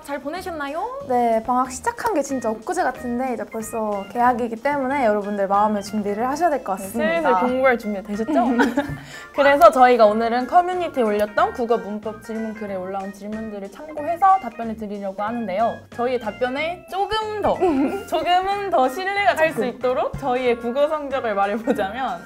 방학 잘 보내셨나요? 네, 방학 시작한 게 진짜 엊그제 같은데 이제 벌써 개학이기 때문에 여러분들 마음의 준비를 하셔야 될 것 같습니다. 슬슬 공부할 준비가 되셨죠? 그래서 저희가 오늘은 커뮤니티에 올렸던 국어 문법 질문 글에 올라온 질문들을 참고해서 답변을 드리려고 하는데요. 저희의 답변에 조금은 더 신뢰가 갈 수 있도록 저희의 국어 성적을 말해보자면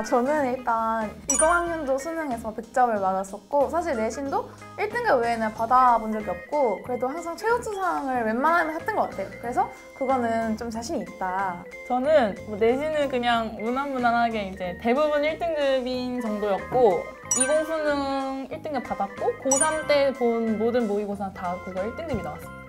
저는 일단 20학년도 수능에서 100점을 맞았었고 사실 내신도 1등급 외에는 받아본 적이 없고 그래도 항상 최우수상을 웬만하면 했던 것 같아요. 그래서 그거는 좀 자신이 있다. 저는 내신은 그냥 무난무난하게 이제 대부분 1등급인 정도였고 20 수능 1등급 받았고 고3 때 본 모든 모의고사 다 국어 1등급이 나왔어요.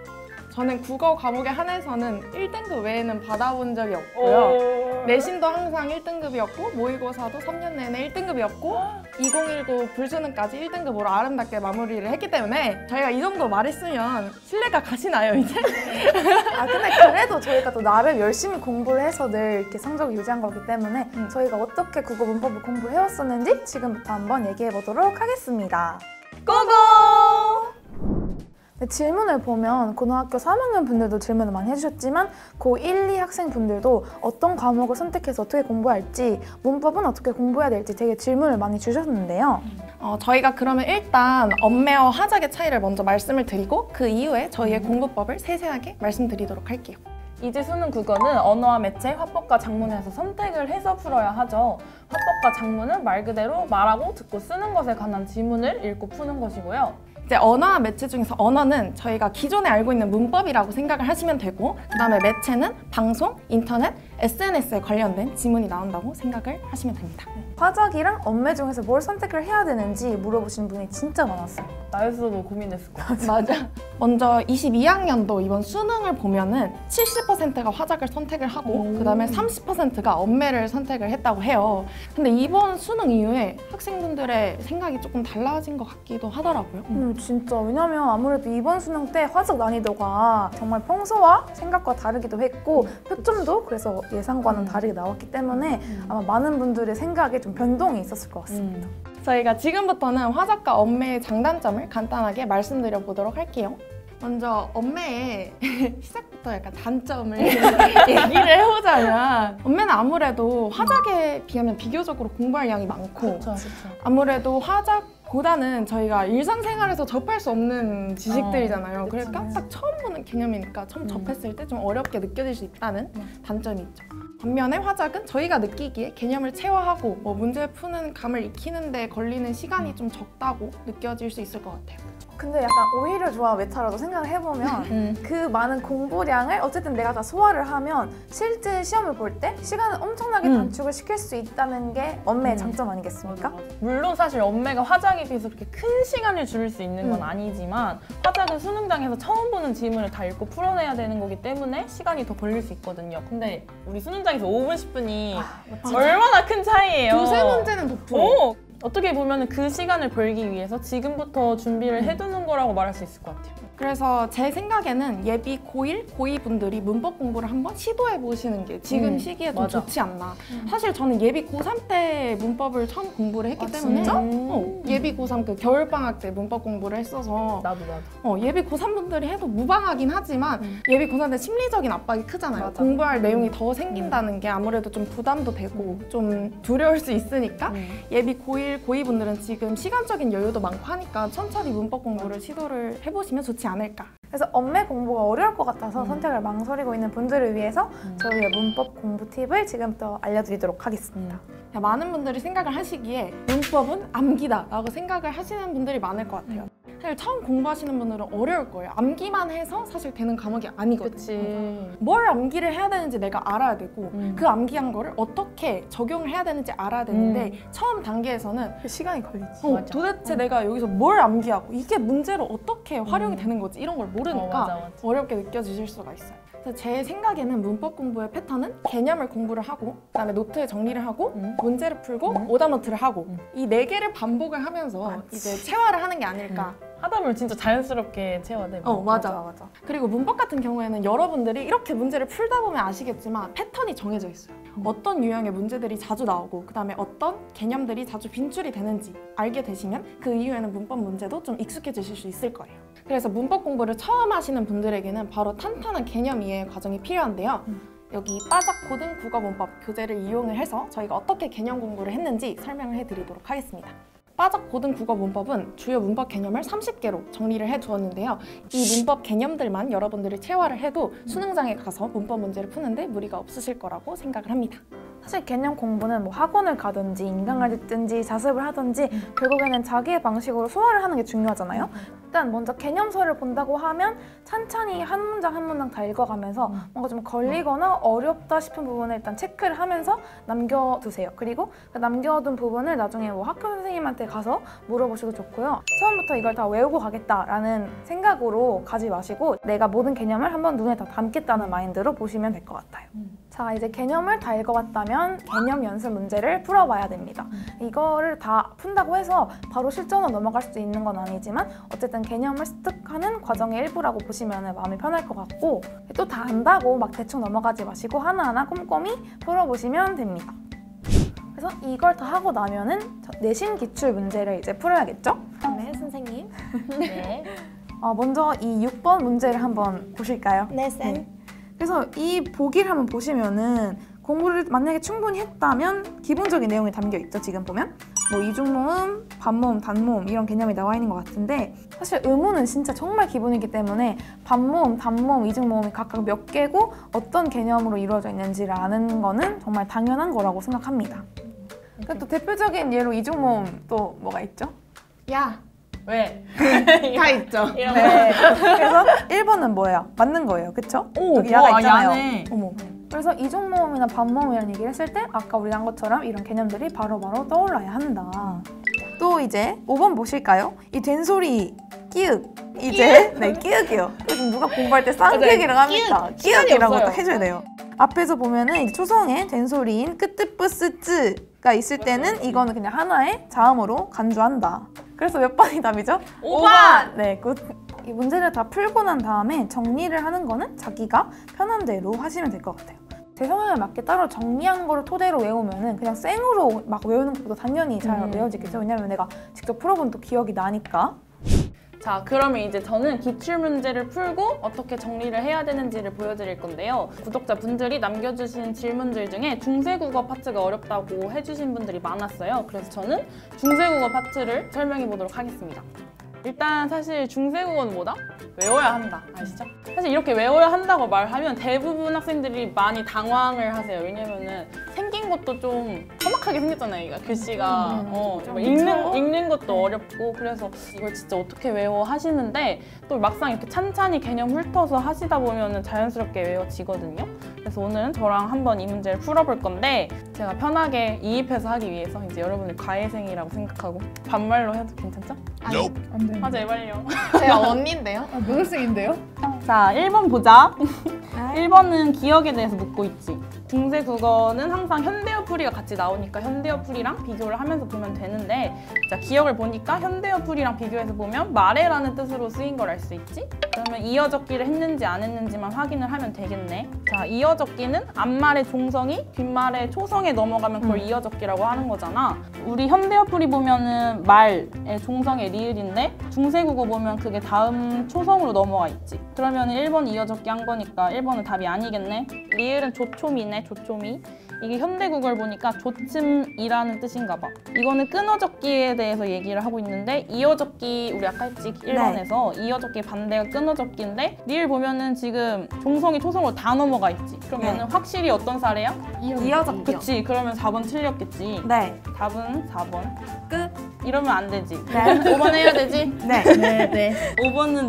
저는 국어 과목에 한해서는 1등급 외에는 받아본 적이 없고요. 내신도 항상 1등급이었고 모의고사도 3년 내내 1등급이었고 2019 불수능까지 1등급으로 아름답게 마무리를 했기 때문에 저희가 이 정도 말했으면 신뢰가 가시나요 이제? 근데 그래도 저희가 또 나름 열심히 공부를 해서 늘 이렇게 성적을 유지한 거기 때문에 저희가 어떻게 국어 문법을 공부해왔었는지 지금부터 한번 얘기해 보도록 하겠습니다. 고고! 네, 질문을 보면 고등학교 3학년 분들도 질문을 많이 해주셨지만 고1, 2 학생분들도 어떤 과목을 선택해서 어떻게 공부할지 문법은 어떻게 공부해야 될지 되게 질문을 많이 주셨는데요. 저희가 그러면 일단 언매와 화작의 차이를 먼저 말씀을 드리고 그 이후에 저희의 공부법을 세세하게 말씀드리도록 할게요. 이제 수능 국어는 언어와 매체, 화법과 작문에서 선택을 해서 풀어야 하죠. 화법과 작문은 말 그대로 말하고 듣고 쓰는 것에 관한 지문을 읽고 푸는 것이고요. 이제 언어와 매체 중에서 언어는 저희가 기존에 알고 있는 문법이라고 생각을 하시면 되고 그 다음에 매체는 방송, 인터넷, SNS에 관련된 지문이 나온다고 생각을 하시면 됩니다. 화작이랑 언매 중에서 뭘 선택을 해야 되는지 물어보시는 분이 진짜 많았어요. 나였어도 고민했을 것 같아. 맞아. 먼저 22학년도 이번 수능을 보면은 70%가 화작을 선택을 하고 그 다음에 30%가 언매를 선택을 했다고 해요. 근데 이번 수능 이후에 학생분들의 생각이 조금 달라진 것 같기도 하더라고요. 진짜 왜냐면 아무래도 이번 수능 때 화작 난이도가 정말 평소와 생각과 다르기도 했고 표점도 그래서 예상과는 다르게 나왔기 때문에 아마 많은 분들의 생각에 좀 변동이 있었을 것 같습니다. 저희가 지금부터는 화작과 언매의 장단점을 간단하게 말씀드려 보도록 할게요. 먼저 언매의 시작부터 약간 단점을 얘기를 해보자면 언매는 아무래도 화작에 비하면 비교적으로 공부할 양이 많고 그쵸. 아무래도 화작보다는 저희가 일상생활에서 접할 수 없는 지식들이잖아요. 그러니까 딱 처음 보는 개념이니까 처음 접했을 때 좀 어렵게 느껴질 수 있다는 단점이 있죠. 반면에 화작은 저희가 느끼기에 개념을 체화하고 문제 푸는 감을 익히는 데 걸리는 시간이 좀 적다고 느껴질 수 있을 것 같아요. 근데 약간 오히려 좋아 메타라도 생각을 해보면 그 많은 공부량을 어쨌든 내가 다 소화를 하면 실제 시험을 볼 때 시간을 엄청나게 단축을 시킬 수 있다는 게 언매의 장점 아니겠습니까? 물론 사실 언매가 화작에 비해서 그렇게 큰 시간을 줄일 수 있는 건 아니지만 화작은 수능장에서 처음 보는 지문을 다 읽고 풀어내야 되는 거기 때문에 시간이 더 걸릴 수 있거든요. 근데 우리 수능장에서 5분, 10분이 얼마나 큰 차이예요. 두세 문제는 더 풀어. 어떻게 보면 그 시간을 벌기 위해서 지금부터 준비를 해두는 거라고 말할 수 있을 것 같아요. 그래서 제 생각에는 예비 고1, 고2 분들이 문법 공부를 한번 시도해보시는 게 지금 시기에 좀 맞아. 좋지 않나. 사실 저는 예비 고3 때 문법을 처음 공부를 했기 때문에 진짜? 예비 고3 그 겨울방학 때 문법 공부를 했어서 나도. 예비 고3 분들이 해도 무방하긴 하지만 예비 고3 때 심리적인 압박이 크잖아요. 맞아. 공부할 내용이 더 생긴다는 게 아무래도 좀 부담도 되고 좀 두려울 수 있으니까 예비 고1, 고2 분들은 지금 시간적인 여유도 많고 하니까 천천히 문법 공부를 시도를 해보시면 좋지 않을까. 그래서 언매 공부가 어려울 것 같아서 선택을 망설이고 있는 분들을 위해서 저희의 문법 공부 팁을 지금부터 알려드리도록 하겠습니다. 많은 분들이 생각을 하시기에 문법은 암기다 라고 생각을 하시는 분들이 많을 것 같아요. 사실 처음 공부하시는 분들은 어려울 거예요. 암기만 해서 사실 되는 과목이 아니거든요. 그치. 뭘 암기를 해야 되는지 내가 알아야 되고 그 암기한 거를 어떻게 적용을 해야 되는지 알아야 되는데 처음 단계에서는 시간이 걸리지. 도대체 내가 여기서 뭘 암기하고 이게 문제로 어떻게 활용이 되는 거지 이런 걸 모르니까 맞아. 어렵게 느껴지실 수가 있어요. 그래서 제 생각에는 문법 공부의 패턴은 개념을 공부를 하고 그다음에 노트에 정리를 하고 문제를 풀고 오답노트를 하고 이 4개를 반복을 하면서 이제 체화를 하는 게 아닐까. 하다 보면 진짜 자연스럽게 체화돼. 맞아. 그리고 문법 같은 경우에는 여러분들이 이렇게 문제를 풀다 보면 아시겠지만 패턴이 정해져 있어요. 어떤 유형의 문제들이 자주 나오고 그다음에 어떤 개념들이 자주 빈출이 되는지 알게 되시면 그 이후에는 문법 문제도 좀 익숙해지실 수 있을 거예요. 그래서 문법 공부를 처음 하시는 분들에게는 바로 탄탄한 개념 이해 과정이 필요한데요. 여기 빠작 고등 국어 문법 교재를 이용을 해서 저희가 어떻게 개념 공부를 했는지 설명을 해드리도록 하겠습니다. 빠작 고등 국어 문법은 주요 문법 개념을 30개로 정리를 해두었는데요. 이 문법 개념들만 여러분들이 체화를 해도 수능장에 가서 문법 문제를 푸는데 무리가 없으실 거라고 생각을 합니다. 사실 개념 공부는 뭐 학원을 가든지 인강을 듣든지 자습을 하든지 결국에는 자기의 방식으로 소화를 하는 게 중요하잖아요. 일단 먼저 개념서를 본다고 하면 찬찬히 한 문장 한 문장 다 읽어가면서 뭔가 좀 걸리거나 어렵다 싶은 부분을 일단 체크를 하면서 남겨두세요. 그리고 그 남겨둔 부분을 나중에 뭐 학교 선생님한테 가서 물어보셔도 좋고요. 처음부터 이걸 다 외우고 가겠다라는 생각으로 가지 마시고 내가 모든 개념을 한번 눈에 다 담겠다는 마인드로 보시면 될 것 같아요. 자, 이제 개념을 다 읽어봤다면 개념 연습 문제를 풀어봐야 됩니다. 이거를 다 푼다고 해서 바로 실전으로 넘어갈 수도 있는 건 아니지만 어쨌든 개념을 습득하는 과정의 일부라고 보시면 마음이 편할 것 같고 또 다 안다고 막 대충 넘어가지 마시고 하나하나 꼼꼼히 풀어보시면 됩니다. 그래서 이걸 다 하고 나면은 내신 기출 문제를 이제 풀어야겠죠? 네, 선생님. 네. 먼저 이 6번 문제를 한번 보실까요? 네, 쌤. 그래서 이 보기를 한번 보시면은 공부를 만약에 충분히 했다면 기본적인 내용이 담겨 있죠. 지금 보면 뭐 이중모음, 반모음, 단모음 이런 개념이 나와 있는 것 같은데 사실 의문은 진짜 정말 기본이기 때문에 반모음, 단모음, 이중모음이 각각 몇 개고 어떤 개념으로 이루어져 있는지를 아는 거는 정말 당연한 거라고 생각합니다. 또 대표적인 예로 이중모음 또 뭐가 있죠? 야, 왜? 다 있죠. 이런 네. 그래서 1번은 뭐예요? 맞는 거예요. 그쵸? 오, 여기 야가 와, 있잖아요. 야네. 어머. 그래서 이중모음이나 반모음이라는 얘기를 했을 때 아까 우리 한 것처럼 이런 개념들이 바로바로 떠올라야 한다. 또 이제 5번 보실까요? 이 된소리 끼윽. 이제 네, 끼윽이요. 요즘 누가 공부할 때 쌍끼윽이라고 합니다. 끼윽이라고 딱 해줘야 돼요. 앞에서 보면은 이제 초성의 된소리인 끄뜨뿌스쯔가 있을 때는 이거는 그냥 하나의 자음으로 간주한다. 그래서 몇 번이 답이죠? 5번! 네, 굿. 이 문제를 다 풀고 난 다음에 정리를 하는 거는 자기가 편한 대로 하시면 될 것 같아요. 제 성향에 맞게 따로 정리한 거를 토대로 외우면은 그냥 생으로 막 외우는 것보다 당연히 잘 외워지겠죠. 왜냐면 내가 직접 풀어본 또 기억이 나니까. 자, 그러면 이제 저는 기출문제를 풀고 어떻게 정리를 해야 되는지를 보여드릴 건데요. 구독자분들이 남겨주신 질문들 중에 중세국어 파트가 어렵다고 해주신 분들이 많았어요. 그래서 저는 중세국어 파트를 설명해 보도록 하겠습니다. 일단 사실 중세국어는 뭐다? 외워야 한다. 아시죠? 사실 이렇게 외워야 한다고 말하면 대부분 학생들이 많이 당황을 하세요. 왜냐면은 생긴 것도 좀 험악하게 생겼잖아요. 이거 글씨가. 읽는 것도 어렵고 그래서 이걸 진짜 어떻게 외워 하시는데 또 막상 이렇게 찬찬히 개념 훑어서 하시다 보면은 자연스럽게 외워지거든요. 그래서 오늘은 저랑 한번 이 문제를 풀어볼 건데 제가 편하게 이입해서 하기 위해서 이제 여러분을 과외생이라고 생각하고 반말로 해도 괜찮죠? 아니, 안 돼. 아, 제발요. 제가 언니인데요. 모쏠생인데요? 자, 1번 보자. 1번은 기억에 대해서 묻고 있지. 중세 국어는 항상 현대어 풀이가 같이 나오니까 현대어 풀이랑 비교를 하면서 보면 되는데 자, 기억을 보니까 현대어 풀이랑 비교해서 보면 말해라는 뜻으로 쓰인 걸 알 수 있지? 그러면 이어적기를 했는지 안 했는지만 확인을 하면 되겠네. 자, 이어적기는 앞말의 종성이 뒷말의 초성에 넘어가면 그걸 이어적기라고 하는 거잖아. 우리 현대어 풀이 보면은 말의 종성의 리을인데 중세국어 보면 그게 다음 초성으로 넘어가 있지. 그러면 1번 이어적기 한 거니까 1번은 답이 아니겠네. 리을은 조초미네, 조초미. 이게 현대국어를 보니까 조침이라는 뜻인가 봐. 이거는 끊어적기에 대해서 얘기를 하고 있는데 이어적기 우리 아까 했지 1번에서 이어적기 반대가 끊어적기인데 리을 보면은 지금 종성이 초성으로 다 넘어가 있지. 그러면은 확실히 어떤 사례야? 이어적기요. 그치. 그러면 4번 틀렸겠지. 네. 답은 4번. 끝. 이러면 안 되지. 네. 5번 해야 되지? 네. 네. 5번은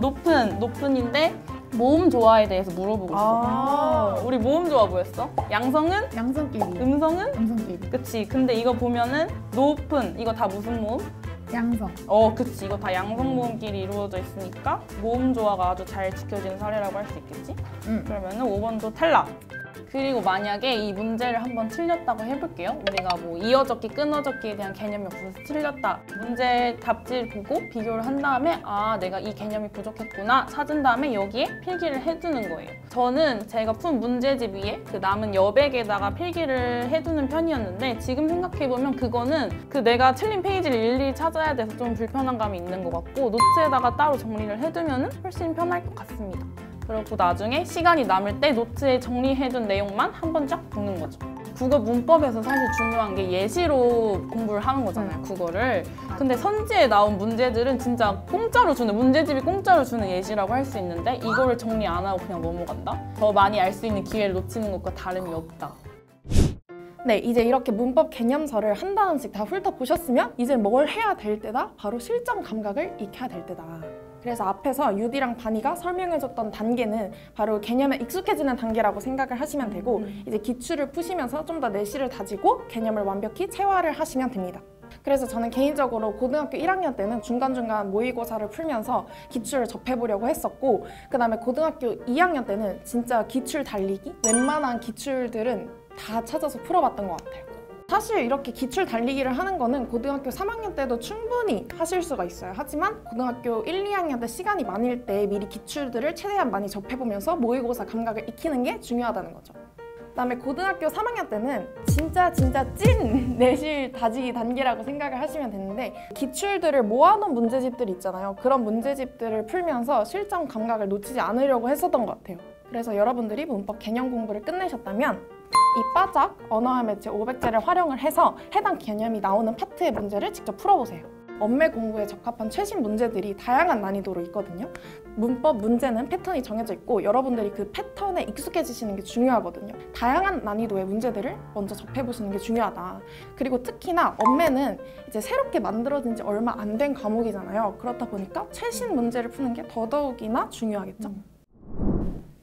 높은인데 모음 조화에 대해서 물어보고 있어. 우리 모음 조화 뭐였어? 양성은? 양성끼리. 음성은? 음성끼리. 그치. 근데 이거 보면은 높은 이거 다 무슨 모음? 양성. 그치. 이거 다 양성 모음끼리 이루어져 있으니까 모음 조화가 아주 잘 지켜지는 사례라고 할 수 있겠지? 그러면은 5번도 탈락. 그리고 만약에 이 문제를 한번 틀렸다고 해볼게요. 우리가 뭐 이어적기, 끊어적기에 대한 개념이 없어서 틀렸다. 문제 답지를 보고 비교를 한 다음에 아, 내가 이 개념이 부족했구나 찾은 다음에 여기에 필기를 해두는 거예요. 저는 제가 푼 문제집 위에 그 남은 여백에다가 필기를 해두는 편이었는데 지금 생각해보면 그거는 그 내가 틀린 페이지를 일일이 찾아야 돼서 좀 불편한 감이 있는 것 같고 노트에다가 따로 정리를 해두면 훨씬 편할 것 같습니다. 그리고 나중에 시간이 남을 때 노트에 정리해둔 내용만 한 번 쫙 보는 거죠. 국어 문법에서 사실 중요한 게 예시로 공부를 하는 거잖아요, 국어를. 근데 선지에 나온 문제들은 진짜 공짜로 주는, 문제집이 공짜로 주는 예시라고 할 수 있는데 이거를 정리 안 하고 그냥 넘어간다? 더 많이 알 수 있는 기회를 놓치는 것과 다름이 없다. 네, 이제 이렇게 문법 개념서를 한 단원씩 다 훑어보셨으면 이제 뭘 해야 될 때다? 바로 실전 감각을 익혀야 될 때다. 그래서 앞에서 유디랑 바니가 설명해줬던 단계는 바로 개념에 익숙해지는 단계라고 생각을 하시면 되고 이제 기출을 푸시면서 좀 더 내실을 다지고 개념을 완벽히 체화를 하시면 됩니다. 그래서 저는 개인적으로 고등학교 1학년 때는 중간중간 모의고사를 풀면서 기출을 접해보려고 했었고 그 다음에 고등학교 2학년 때는 진짜 기출 달리기? 웬만한 기출들은 다 찾아서 풀어봤던 것 같아요. 사실 이렇게 기출 달리기를 하는 거는 고등학교 3학년 때도 충분히 하실 수가 있어요. 하지만 고등학교 1, 2학년 때 시간이 많을 때 미리 기출들을 최대한 많이 접해보면서 모의고사 감각을 익히는 게 중요하다는 거죠. 그다음에 고등학교 3학년 때는 진짜 찐 내실 다지기 단계라고 생각을 하시면 되는데 기출들을 모아놓은 문제집들이 있잖아요. 그런 문제집들을 풀면서 실전 감각을 놓치지 않으려고 했었던 것 같아요. 그래서 여러분들이 문법 개념 공부를 끝내셨다면 이 빠작 언어와 매체 500제를 활용을 해서 해당 개념이 나오는 파트의 문제를 직접 풀어보세요. 언매 공부에 적합한 최신 문제들이 다양한 난이도로 있거든요. 문법 문제는 패턴이 정해져 있고 여러분들이 그 패턴에 익숙해지시는 게 중요하거든요. 다양한 난이도의 문제들을 먼저 접해보시는 게 중요하다. 그리고 특히나 언매는 이제 새롭게 만들어진 지 얼마 안 된 과목이잖아요. 그렇다 보니까 최신 문제를 푸는 게 더더욱이나 중요하겠죠.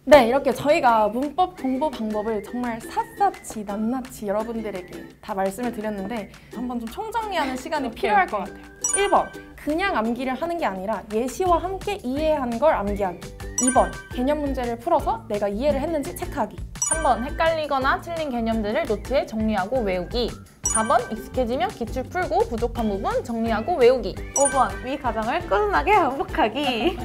네, 이렇게 저희가 문법 공부 방법을 정말 샅샅이 낱낱이 여러분들에게 다 말씀을 드렸는데 한번 좀 총정리하는 시간이 필요할 것 같아요. 1번, 그냥 암기를 하는 게 아니라 예시와 함께 이해한 걸 암기하기. 2번, 개념 문제를 풀어서 내가 이해를 했는지 체크하기. 3번, 헷갈리거나 틀린 개념들을 노트에 정리하고 외우기. 4번, 익숙해지면 기출 풀고 부족한 부분 정리하고 외우기. 5번, 위 과정을 꾸준하게 반복하기.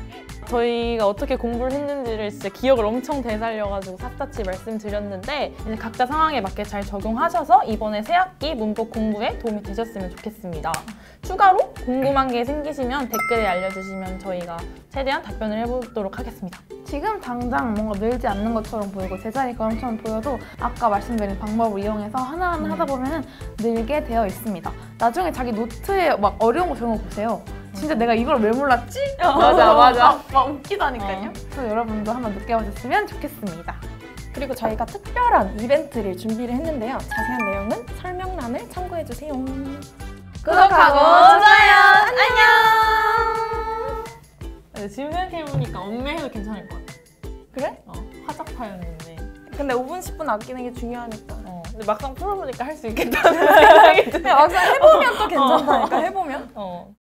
저희가 어떻게 공부를 했는지를 진짜 기억을 엄청 되살려가지고 샅샅이 말씀드렸는데 이제 각자 상황에 맞게 잘 적용하셔서 이번에 새학기 문법 공부에 도움이 되셨으면 좋겠습니다. 추가로 궁금한 게 생기시면 댓글에 알려주시면 저희가 최대한 답변을 해보도록 하겠습니다. 지금 당장 뭔가 늘지 않는 것처럼 보이고 제자리 걸음처럼 보여도 아까 말씀드린 방법을 이용해서 하나하나 하다 보면 늘게 되어 있습니다. 나중에 자기 노트에 막 어려운 거 적은 거 보세요. 진짜 내가 이걸 왜 몰랐지? 맞아. 막 웃기다니까요. 그래서 여러분도 한번 느껴보셨으면 좋겠습니다. 그리고 저희가 특별한 이벤트를 준비를 했는데요. 자세한 내용은 설명란을 참고해주세요. 구독하고 좋아요. 안녕. 지금 생각해보니까 엄매해도 괜찮을 것 같아. 그래? 화작파였는데. 근데 5분, 10분 아끼는 게 중요하니까. 근데 막상 풀어보니까 할 수 있겠다는 생각이 드네. 막상 해보면 또 괜찮다니까, 해보면.